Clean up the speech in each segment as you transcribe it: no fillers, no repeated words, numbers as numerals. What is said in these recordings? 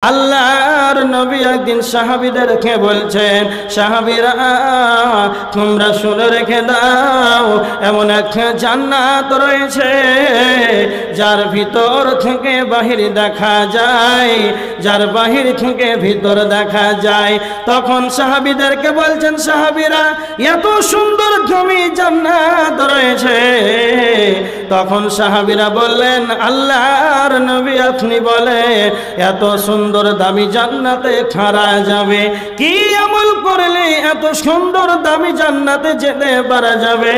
আল্লাহর নবী একদিন সাহাবীদেরকে বলছেন, সাহাবীরা তোমরা শুনে রেখে দাও, এমন একটা জান্নাত রয়েছে যার ভিতর থেকে বাহির দেখা যায়, যার বাহির থেকে ভিতর দেখা যায়। তখন সাহাবীদেরকে বলছেন, সাহাবীরা এত সুন্দর জমি জান্নাত রয়েছে। তখন সাহাবীরা বললেন, আল্লাহর নবী আপনি বলে এত সুন্দর দামি জান্নাতে খারা যাবে? কি আমল করলে এত সুন্দর দামি জান্নাতে যেতে পারা যাবে?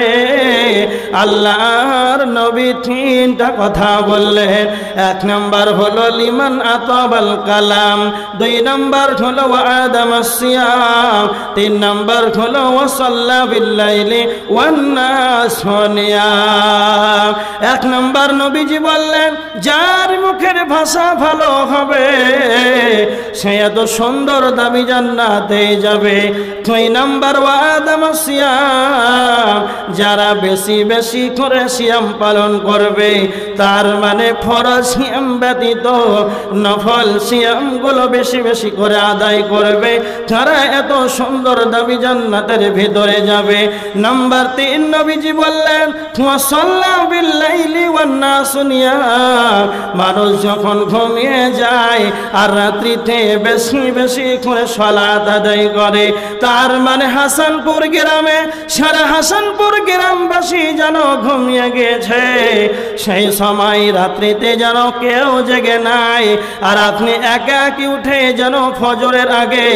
আল্লাহর নবী তিনটা কথা বললেন। এক নাম্বার হলো লিমান আতাবাল কালাম, দুই নাম্বার হলো ওয়াদামাস সিয়াম, তিন নাম্বার হলো ওয়াসাল্লা বিল্লাইলি ওয়ান নাস নিয়াম। এক নাম্বার নবীজি বললেন, যার মুখের ভাষা ভালো হবে সে এত সুন্দর দামি জান্নাতে যাবে। দুই নাম্বার ওয়াদামাস সিয়াম, যারা বেশি বেশি করে সিয়াম পালন করবে, তার মানে ফরজ সিয়াম ব্যতীত নফল সিয়াম গুলো বেশি বেশি করে আদায় করবে, তারা এত সুন্দর দামি জান্নাতের ভিতরে যাবে। নাম্বার তিন নবীজি বললেন, ওয়াসাল্লা বিল্লাইলি ওয়ান নাস নিয়াম, মানুষ যখন ঘুমিয়ে যায় আর রাত্রিতে বেশি বেশি করে সালাত আদায় করে, তার মানে হাসানপুর গ্রামে সারা হাসানপুর গ্রামবাসী যেন ঘুমিয়ে গেছে, সেই সময় রাত্রিতে যেন কেউ জেগে নাই। আর আপনি একাকি উঠে যেন ফজরের আগে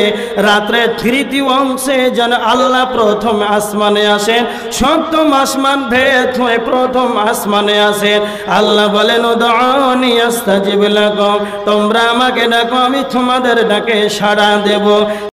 রাত্রের তৃতীয় অংশে যেন আল্লাহ প্রথম আসমানে আসেন, সপ্তম আসমান ভেদ হয়ে প্রথম আসমানে আসেন। আল্লাহ বলেন, উদউনি আস্তাজিব লাকুম, তোমরা আমাকে ডাকো আমি তোমাদের ডাকে সাড়া দেব।